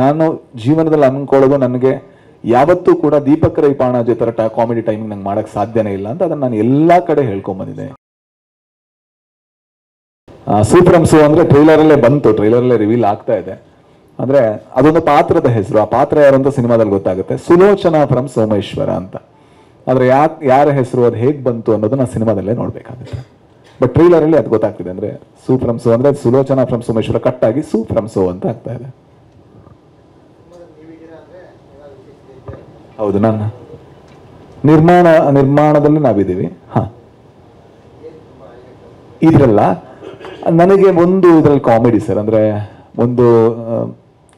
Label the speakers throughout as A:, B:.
A: ನಾನು ಜೀವನದಲ್ಲಿ ಅನ್ಕೊಳ್ಳೋದು ನನಗೆ ಯಾವತ್ತೂ ಕೂಡ ದೀಪಕ್ ರೈ ಪಾಣಾಜೆ ಥರ ಕಾಮಿಡಿ ಟೈಮಿಂಗ್ ನಂಗೆ ಮಾಡೋಕ್ಕೆ ಸಾಧ್ಯನೇ ಇಲ್ಲ ಅಂತ ಅದನ್ನು ನಾನು ಎಲ್ಲ ಕಡೆ ಹೇಳ್ಕೊಂಬಂದಿದ್ದೆ. ಸೂಪ್ರಮ್ ಸೋ ಅಂದರೆ ಟ್ರೈಲರಲ್ಲೇ ಬಂತು, ಟ್ರೈಲರಲ್ಲೇ ರಿವೀಲ್ ಆಗ್ತಾ ಇದೆ. ಅಂದರೆ ಅದೊಂದು ಪಾತ್ರದ ಹೆಸರು, ಆ ಪಾತ್ರ ಯಾರು ಅಂತ ಸಿನಿಮಾದಲ್ಲಿ ಗೊತ್ತಾಗುತ್ತೆ. ಸುಲೋಚನಾ ಫ್ರಮ್ ಸೋಮೇಶ್ವರ ಅಂತ. ಆದರೆ ಯಾರ ಹೆಸರು, ಅದು ಹೇಗೆ ಬಂತು ಅನ್ನೋದನ್ನ ಸಿನಿಮಾದಲ್ಲೇ ನೋಡಬೇಕಾಗುತ್ತೆ. ಬಟ್ ಟ್ರೈಲರಲ್ಲಿ ಅದು ಗೊತ್ತಾಗ್ತಿದೆ. ಅಂದರೆ ಸೂಪ್ರಮ್ ಸೋ ಅಂದರೆ ಸುಲೋಚನಾ ಫ್ರಮ್ ಸೋಮೇಶ್ವರ ಕಟ್ಟಾಗಿ ಸೂಪ್ರಮ್ ಸೋ ಅಂತ ಆಗ್ತಾ ಇದೆ. ಹೌದು, ನಾನು ನಿರ್ಮಾಣದಲ್ಲಿ ನಾವಿದ್ದೀವಿ. ಹಾಂ, ಇದ್ರಲ್ಲ ನನಗೆ ಒಂದು ಇದರಲ್ಲಿ ಕಾಮಿಡಿ ಸರ್. ಅಂದರೆ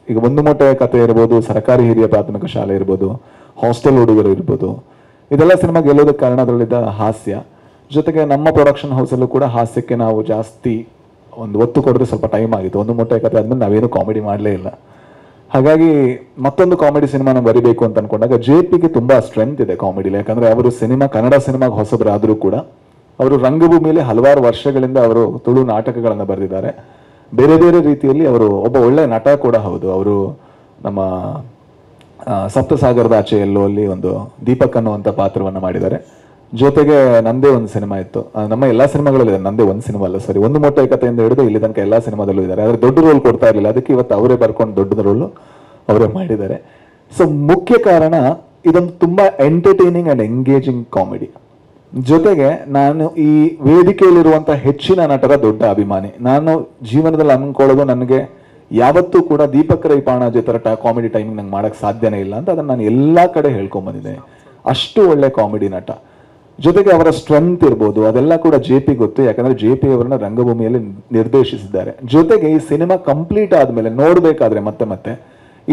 A: ಈಗ ಒಂದು ಮೂಟೆ ಕಥೆ ಇರ್ಬೋದು, ಸರ್ಕಾರಿ ಹಿರಿಯ ಪ್ರಾಥಮಿಕ ಶಾಲೆ ಇರ್ಬೋದು, ಹಾಸ್ಟೆಲ್ ಹುಡುಗರು ಇರ್ಬೋದು, ಇದೆಲ್ಲ ಸಿನಿಮಾ ಗೆಲ್ಲೋದಕ್ಕೆ ಕಾರಣ ಅದರಲ್ಲಿದ್ದ ಹಾಸ್ಯ. ಜೊತೆಗೆ ನಮ್ಮ ಪ್ರೊಡಕ್ಷನ್ ಹೌಸಲ್ಲೂ ಕೂಡ ಹಾಸ್ಯಕ್ಕೆ ನಾವು ಜಾಸ್ತಿ ಒಂದು ಒತ್ತು ಕೊಡೋದು ಸ್ವಲ್ಪ ಟೈಮ್ ಆಗಿತ್ತು. ಒಂದು ಮೂಟೆ ಕಥೆ ಆದ್ಮೇಲೆ ನಾವೇನು ಕಾಮಿಡಿ ಮಾಡಲೇ ಇಲ್ಲ. ಹಾಗಾಗಿ ಮತ್ತೊಂದು ಕಾಮಿಡಿ ಸಿನಿಮಾನ ಬರಿಬೇಕು ಅಂತ ಅನ್ಕೊಂಡಾಗ JPಗೆ ತುಂಬ ಸ್ಟ್ರೆಂತ್ ಇದೆ ಕಾಮಿಡಿಲಿ. ಯಾಕಂದರೆ ಅವರು ಕನ್ನಡ ಸಿನಿಮಾಗೆ ಹೊಸಬರಾದರೂ ಕೂಡ ಅವರು ರಂಗಭೂಮಿಯಲ್ಲಿ ಹಲವಾರು ವರ್ಷಗಳಿಂದ ಅವರು ತುಳು ನಾಟಕಗಳನ್ನು ಬರೆದಿದ್ದಾರೆ. ಬೇರೆ ಬೇರೆ ರೀತಿಯಲ್ಲಿ ಅವರು ಒಬ್ಬ ಒಳ್ಳೆ ನಟ ಕೂಡ ಹೌದು. ಅವರು ನಮ್ಮ ಸಪ್ತಸಾಗರದ ಆಚೆ ಎಲ್ಲೋ ಅಲ್ಲಿ ಒಂದು ದೀಪಕ್ ಅನ್ನುವಂಥ ಪಾತ್ರವನ್ನು ಮಾಡಿದ್ದಾರೆ. ಜೊತೆಗೆ ನಂದೇ ಒಂದು ಸಿನಿಮಾ ಇತ್ತು, ನಮ್ಮ ಎಲ್ಲ ಸಿನಿಮಾಗಳಲ್ಲೂ ಇದೆ, ನಂದೇ ಒಂದು ಸಿನಿಮಾ ಅಲ್ಲ ಸರಿ, ಒಂದು ಮೊಟ್ಟೆ ಕಥೆಯಿಂದ ಹಿಡಿದು ಇಲ್ಲಿ ತನಕ ಎಲ್ಲ ಸಿನಿಮಾದಲ್ಲೂ ಇದ್ದಾರೆ. ಆದರೆ ದೊಡ್ಡ ರೋಲ್ ಕೊಡ್ತಾ ಇರಲಿಲ್ಲ, ಅದಕ್ಕೆ ಇವತ್ತು ಅವರೇ ಬರ್ಕೊಂಡು ದೊಡ್ಡ ರೋಲು ಅವರೇ ಮಾಡಿದ್ದಾರೆ. ಸೊ ಮುಖ್ಯ ಕಾರಣ ಇದೊಂದು ತುಂಬ ಎಂಟರ್ಟೈನಿಂಗ್ ಆ್ಯಂಡ್ ಎಂಗೇಜಿಂಗ್ ಕಾಮಿಡಿ. ಜೊತೆಗೆ ನಾನು ಈ ವೇದಿಕೆಯಲ್ಲಿರುವಂಥ ಹೆಚ್ಚಿನ ನಟರ ದೊಡ್ಡ ಅಭಿಮಾನಿ. ನಾನು ಜೀವನದಲ್ಲಿ ಅನ್ಕೊಳ್ಳೋದು ನನಗೆ ಯಾವತ್ತೂ ಕೂಡ ದೀಪಕ್ ರೈ ಪಾಣಾಜೆ ಥರ ಕಾಮಿಡಿ ಟೈಮಿಂಗ್ ನಂಗೆ ಮಾಡೋಕ್ಕೆ ಸಾಧ್ಯನೇ ಇಲ್ಲ ಅಂತ ಅದನ್ನು ನಾನು ಎಲ್ಲ ಕಡೆ ಹೇಳ್ಕೊಂಬಂದಿದ್ದೇನೆ. ಅಷ್ಟು ಒಳ್ಳೆ ಕಾಮಿಡಿ ನಟ. ಜೊತೆಗೆ ಅವರ ಸ್ಟ್ರೆಂತ್ ಇರ್ಬೋದು, ಅದೆಲ್ಲ ಕೂಡ JP ಗೊತ್ತು. ಯಾಕಂದರೆ JP ಅವರನ್ನ ರಂಗಭೂಮಿಯಲ್ಲಿ ನಿರ್ದೇಶಿಸಿದ್ದಾರೆ. ಜೊತೆಗೆ ಈ ಸಿನಿಮಾ ಕಂಪ್ಲೀಟ್ ಆದಮೇಲೆ ನೋಡಬೇಕಾದ್ರೆ ಮತ್ತೆ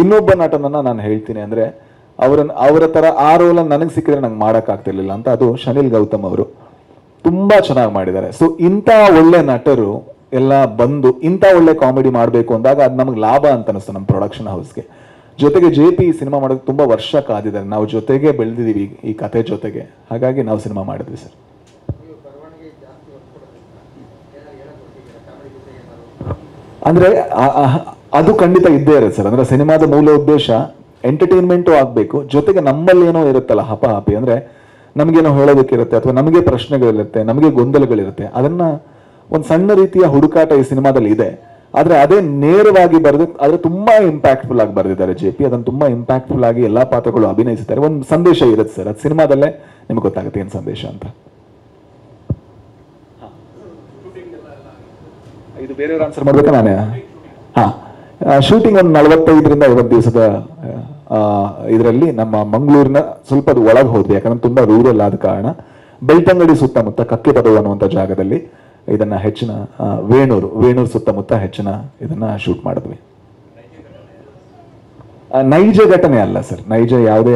A: ಇನ್ನೊಬ್ಬ ನಟನನ್ನು ನಾನು ಹೇಳ್ತೀನಿ. ಅಂದರೆ ಅವರ ಥರ ಆ ರೋಲನ್ನು ನನಗೆ ಸಿಕ್ಕಿದ್ರೆ ನಂಗೆ ಮಾಡೋಕ್ಕಾಗ್ತಿರ್ಲಿಲ್ಲ ಅಂತ, ಅದು ಶನಿಲ್ ಗೌತಮ್ ಅವರು ತುಂಬ ಚೆನ್ನಾಗಿ ಮಾಡಿದ್ದಾರೆ. ಸೊ ಇಂಥ ಒಳ್ಳೆ ನಟರು ಎಲ್ಲ ಬಂದು ಇಂಥ ಒಳ್ಳೆ ಕಾಮಿಡಿ ಮಾಡಬೇಕು ಅಂದಾಗ ಅದು ನಮಗೆ ಲಾಭ ಅಂತ ಅನಿಸ್ತು ನಮ್ಮ ಪ್ರೊಡಕ್ಷನ್ ಹೌಸ್ಗೆ. ಜೊತೆಗೆ JP ಈ ಸಿನಿಮಾ ಮಾಡೋಕ್ಕೆ ತುಂಬ ವರ್ಷ ಕಾದಿದ್ದಾರೆ. ನಾವು ಜೊತೆಗೆ ಬೆಳೆದಿದ್ದೀವಿ ಈ ಕತೆ ಜೊತೆಗೆ. ಹಾಗಾಗಿ ನಾವು ಸಿನಿಮಾ ಮಾಡಿದ್ವಿ ಸರ್. ಅಂದರೆ ಅದು ಖಂಡಿತ ಇದ್ದೇ ಇರುತ್ತೆ ಸರ್. ಅಂದರೆ ಸಿನಿಮಾದ ಮೂಲ ಉದ್ದೇಶ ಎಂಟರ್ಟೈನ್ಮೆಂಟು ಆಗಬೇಕು, ಜೊತೆಗೆ ನಮ್ಮಲ್ಲಿ ಏನೋ ಇರುತ್ತಲ್ಲ ಹಪಾಹಪಿ, ಅಂದರೆ ನಮಗೇನೋ ಹೇಳೋದಕ್ಕಿರುತ್ತೆ ಅಥವಾ ನಮಗೆ ಪ್ರಶ್ನೆಗಳಿರುತ್ತೆ, ನಮಗೆ ಗೊಂದಲಗಳಿರುತ್ತೆ. ಅದನ್ನು ಒಂದು ಸಣ್ಣ ರೀತಿಯ ಹುಡುಕಾಟ ಈ ಸಿನಿಮಾದಲ್ಲಿ ಇದೆ. ಆದರೆ ಅದೇ ನೇರವಾಗಿ ಬರೆದು ಆದರೆ ತುಂಬ ಇಂಪ್ಯಾಕ್ಟ್ಫುಲ್ ಆಗಿ ಬರೆದಿದ್ದಾರೆ JP. ಅದನ್ನು ತುಂಬ ಇಂಪ್ಯಾಕ್ಟ್ಫುಲ್ ಆಗಿ ಎಲ್ಲ ಪಾತ್ರಗಳು ಅಭಿನಯಿಸಿದ್ದಾರೆ. ಒಂದು ಸಂದೇಶ ಇರುತ್ತೆ ಸರ್, ಅದು ಸಿನಿಮಾದಲ್ಲೇ ನಿಮ್ಗೆ ಗೊತ್ತಾಗುತ್ತೆ ಏನು ಸಂದೇಶ ಅಂತ. ಇದು ಬೇರೆಯವ್ರು ಆನ್ಸರ್ ಮಾಡ್ಬೇಕಾ ನಾನೇ? ಹಾಂ, ಶೂಟಿಂಗ್ ಒಂದು 45ರಿಂದ 50 ದಿವಸದ ಇದರಲ್ಲಿ ನಮ್ಮ ಮಂಗಳೂರಿನ ಸ್ವಲ್ಪ ಅದು ಒಳಗೆ ಹೋದ್ವಿ. ಯಾಕಂದ್ರೆ ತುಂಬ ರೂರಲ್ ಆದ ಕಾರಣ ಬೆಳ್ತಂಗಡಿ ಸುತ್ತಮುತ್ತ ಕಕ್ಕೆಪದವು ಅನ್ನುವಂಥ ಜಾಗದಲ್ಲಿ ಇದನ್ನ ಹೆಚ್ಚಿನ ವೇಣೂರು ಸುತ್ತಮುತ್ತ ಹೆಚ್ಚಿನ ಇದನ್ನ ಶೂಟ್ ಮಾಡಿದ್ವಿ. ನೈಜ ಘಟನೆ ಅಲ್ಲ ಸರ್, ನೈಜ ಯಾವುದೇ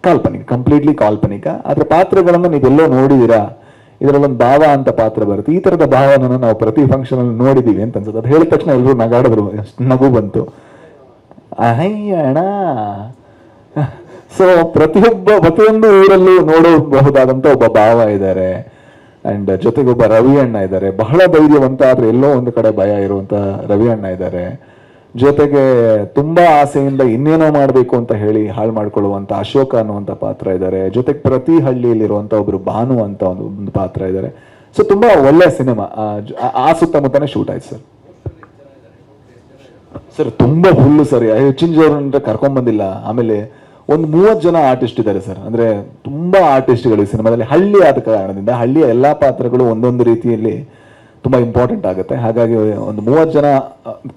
A: ಕಾಲ್ಪನಿಕ, ಕಂಪ್ಲೀಟ್ಲಿ ಕಾಲ್ಪನಿಕ. ಆದ್ರೆ ಪಾತ್ರಗಳನ್ನು ನೀವೆಲ್ಲೋ ನೋಡಿದೀರಾ, ಇದರಲ್ಲೊಂದು ಭಾವ ಅಂತ ಪಾತ್ರ ಬರುತ್ತೆ. ಈ ತರದ ಭಾವನನ್ನು ನಾವು ಪ್ರತಿ ಫಂಕ್ಷನ್ ಅಲ್ಲಿ ನೋಡಿದೀವಿ ಅಂತ ಅನ್ಸುತ್ತೆ. ಅದು ಹೇಳಿದ ತಕ್ಷಣ ಎಲ್ಲರೂ ನಗಾಡಿದ್ರು, ನಗು ಬಂತು. ಅಯ್ಯಣ. ಸೊ ಪ್ರತಿಯೊಂದು ಊರಲ್ಲೂ ನೋಡಬಹುದಾದಂತ ಒಬ್ಬ ಭಾವ ಇದ್ದಾರೆ. ಅಂಡ್ ಜೊತೆಗೆ ಒಬ್ಬ ರವಿ ಅಣ್ಣ ಇದ್ದಾರೆ, ಬಹಳ ಧೈರ್ಯವಂತ ಆದ್ರೆ ಎಲ್ಲೋ ಒಂದು ಕಡೆ ಭಯ ಇರುವಂತ ರವಿ ಅಣ್ಣ ಇದ್ದಾರೆ. ಜೊತೆಗೆ ತುಂಬಾ ಆಸೆಯಿಂದ ಇನ್ನೇನೋ ಮಾಡಬೇಕು ಅಂತ ಹೇಳಿ ಹಾಳು ಮಾಡ್ಕೊಳ್ಳುವಂತ ಅಶೋಕ ಅನ್ನುವಂಥ ಪಾತ್ರ ಇದ್ದಾರೆ. ಜೊತೆಗೆ ಪ್ರತಿ ಹಳ್ಳಿಯಲ್ಲಿರುವಂತ ಒಬ್ರು ಭಾನು ಅಂತ ಒಂದು ಪಾತ್ರ ಇದ್ದಾರೆ. ಸೊ ತುಂಬಾ ಒಳ್ಳೆ ಸಿನಿಮಾ. ಆ ಸುತ್ತಮುತ್ತನೇ ಶೂಟ್ ಆಯ್ತು ಸರ್. ಸರ್ ತುಂಬಾ ಫುಲ್ಲು ಸರ್, ಹೆಚ್ಚಿನ ಕರ್ಕೊಂಡ್ ಬಂದಿಲ್ಲ. ಆಮೇಲೆ ಒಂದು 30 ಜನ ಆರ್ಟಿಸ್ಟ್ ಇದ್ದಾರೆ ಸರ್. ಅಂದ್ರೆ ತುಂಬಾ ಆರ್ಟಿಸ್ಟ್ಗಳು ಈ ಸಿನಿಮಾದಲ್ಲಿ. ಹಳ್ಳಿ ಆದ ಕಾರಣದಿಂದ ಹಳ್ಳಿಯ ಎಲ್ಲಾ ಪಾತ್ರಗಳು ಒಂದೊಂದು ರೀತಿಯಲ್ಲಿ ತುಂಬಾ ಇಂಪಾರ್ಟೆಂಟ್ ಆಗುತ್ತೆ. ಹಾಗಾಗಿ ಒಂದು 30 ಜನ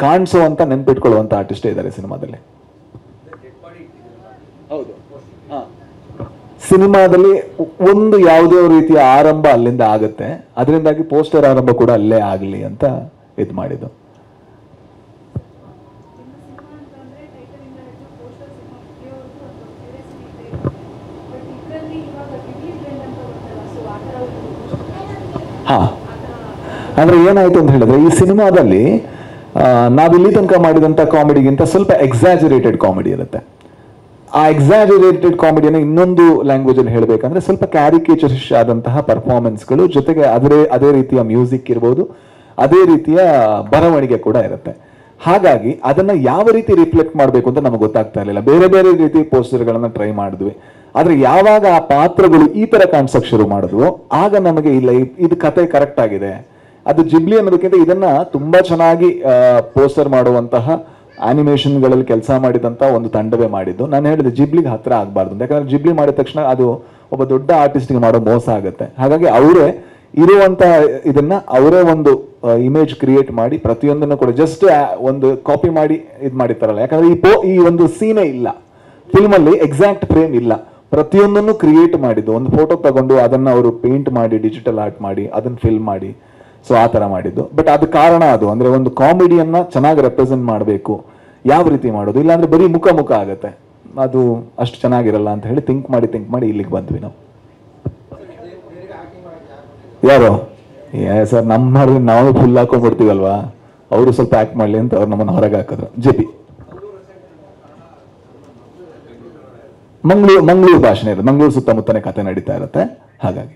A: ಕಾಣಿಸೋ ಅಂತ ನೆನ್ಪಿಟ್ಕೊಳ್ಳುವಂತ ಆರ್ಟಿಸ್ಟೇ ಇದ್ದಾರೆ ಸಿನಿಮಾದಲ್ಲಿ. ಹೌದು, ಸಿನಿಮಾದಲ್ಲಿ ಒಂದು ಯಾವುದೇ ರೀತಿಯ ಆರಂಭ ಅಲ್ಲಿಂದ ಆಗುತ್ತೆ. ಅದರಿಂದಾಗಿ ಪೋಸ್ಟರ್ ಆರಂಭ ಕೂಡ ಅಲ್ಲೇ ಆಗಲಿ ಅಂತ ಇದು ಮಾಡಿದ್ದು. ಹಾ, ಅಂದ್ರೆ ಏನಾಯ್ತು ಅಂತ ಹೇಳಿದ್ರೆ, ಈ ಸಿನಿಮಾದಲ್ಲಿ ನಾವಿಲ್ಲಿ ತನಕ ಮಾಡಿದಂತ ಕಾಮಿಡಿಗಿಂತ ಸ್ವಲ್ಪ ಎಕ್ಸಾಜರೇಟೆಡ್ ಕಾಮಿಡಿ ಇರುತ್ತೆ. ಆ ಎಕ್ಸಾಜರೇಟೆಡ್ ಕಾಮಿಡಿಯನ್ನು ಇನ್ನೊಂದು ಲ್ಯಾಂಗ್ವೇಜ್ ಅಲ್ಲಿ ಹೇಳಬೇಕಂದ್ರೆ ಸ್ವಲ್ಪ ಕ್ಯಾರಿಕೇಚರಿಶ್ ಆದಂತಹ ಪರ್ಫಾರ್ಮೆನ್ಸ್ಗಳು, ಜೊತೆಗೆ ಅದೇ ರೀತಿಯ ಮ್ಯೂಸಿಕ್ ಇರ್ಬೋದು, ಅದೇ ರೀತಿಯ ಬರವಣಿಗೆ ಕೂಡ ಇರುತ್ತೆ. ಹಾಗಾಗಿ ಅದನ್ನ ಯಾವ ರೀತಿ ರಿಫ್ಲೆಕ್ಟ್ ಮಾಡಬೇಕು ಅಂತ ನಮಗೆ ಗೊತ್ತಾಗ್ತಾ ಇರಲಿಲ್ಲ. ಬೇರೆ ಬೇರೆ ರೀತಿ ಪೋಸ್ಟರ್ಗಳನ್ನ ಟ್ರೈ ಮಾಡಿದ್ವಿ. ಆದ್ರೆ ಯಾವಾಗ ಆ ಪಾತ್ರಗಳು ಈ ತರ ಕಾಣಿಸಕ್ ಶುರು ಮಾಡಿದ್ವು, ಆಗ ನಮಗೆ ಇಲ್ಲ ಇದು ಕತೆ ಕರೆಕ್ಟ್ ಆಗಿದೆ. ಅದು ಜಿಬ್ಲಿ ಅನ್ನೋದಕ್ಕಿಂತ ಇದನ್ನ ತುಂಬಾ ಚೆನ್ನಾಗಿ ಪೋಸ್ಟರ್ ಮಾಡುವಂತಹ ಆನಿಮೇಷನ್ಗಳಲ್ಲಿ ಕೆಲಸ ಮಾಡಿದಂತ ಒಂದು ತಂಡವೇ ಮಾಡಿದ್ದು. ನಾನು ಹೇಳಿದೆ ಜಿಬ್ಲಿಗೆ ಹತ್ರ ಆಗಬಾರ್ದು, ಯಾಕಂದ್ರೆ ಜಿಬ್ಲಿ ಮಾಡಿದ ತಕ್ಷಣ ಅದು ಒಬ್ಬ ದೊಡ್ಡ ಆರ್ಟಿಸ್ಟ್ಗೆ ಮಾಡೋ ಮೋಸ ಆಗುತ್ತೆ. ಹಾಗಾಗಿ ಅವರೇ ಇರುವಂತ ಇದನ್ನ ಅವರೇ ಒಂದು ಇಮೇಜ್ ಕ್ರಿಯೇಟ್ ಮಾಡಿ ಪ್ರತಿಯೊಂದನ್ನು ಕೂಡ ಜಸ್ಟ್ ಒಂದು ಕಾಪಿ ಮಾಡಿ ಇದು ಮಾಡಿರ್ತಾರಲ್ಲ. ಯಾಕಂದ್ರೆ ಈ ಒಂದು ಸೀನೇ ಇಲ್ಲ ಫಿಲ್ಮ್ ಅಲ್ಲಿ, ಎಕ್ಸಾಕ್ಟ್ ಫ್ರೇಮ್ ಇಲ್ಲ, ಪ್ರತಿಯೊಂದನ್ನು ಕ್ರಿಯೇಟ್ ಮಾಡಿದ್ದು. ಒಂದು ಫೋಟೋ ತಗೊಂಡು ಅದನ್ನ ಅವರು ಪೇಂಟ್ ಮಾಡಿ ಡಿಜಿಟಲ್ ಆರ್ಟ್ ಮಾಡಿ ಅದನ್ನ ಫಿಲ್ಮ್ ಮಾಡಿ, ಸೊ ಆ ತರ ಮಾಡಿದ್ದು. ಬಟ್ ಅದು ಕಾರಣ ಅದು ಅಂದ್ರೆ ಒಂದು ಕಾಮಿಡಿಯನ್ನ ಚೆನ್ನಾಗಿ ರೆಪ್ರೆಸೆಂಟ್ ಮಾಡಬೇಕು, ಯಾವ ರೀತಿ ಮಾಡೋದು, ಇಲ್ಲಾಂದ್ರೆ ಬರೀ ಮುಖ ಆಗತ್ತೆ, ಅದು ಅಷ್ಟು ಚೆನ್ನಾಗಿರಲ್ಲ ಅಂತ ಹೇಳಿ ಥಿಂಕ್ ಮಾಡಿ ಇಲ್ಲಿಗೆ ಬಂದ್ವಿ ನಾವು. ಯಾರು ಸರ್ ನಮ್ಮ ನಾವು ಫುಲ್ ಹಾಕೊಂಡ್ಬಿಡ್ತೀವಲ್ವಾ, ಅವರು ಸ್ವಲ್ಪ ಆಕ್ಟ್ ಮಾಡ್ಲಿ ಅಂತ ಅವ್ರು ನಮ್ಮನ್ನು ಹೊರಗೆ ಹಾಕಿದ್ರು. JP ಮಂಗಳೂರು ಭಾಷೆ ಇರೋದು, ಮಂಗಳೂರು ಸುತ್ತಮುತ್ತನೇ ಕತೆ ನಡೀತಾ ಇರುತ್ತೆ. ಹಾಗಾಗಿ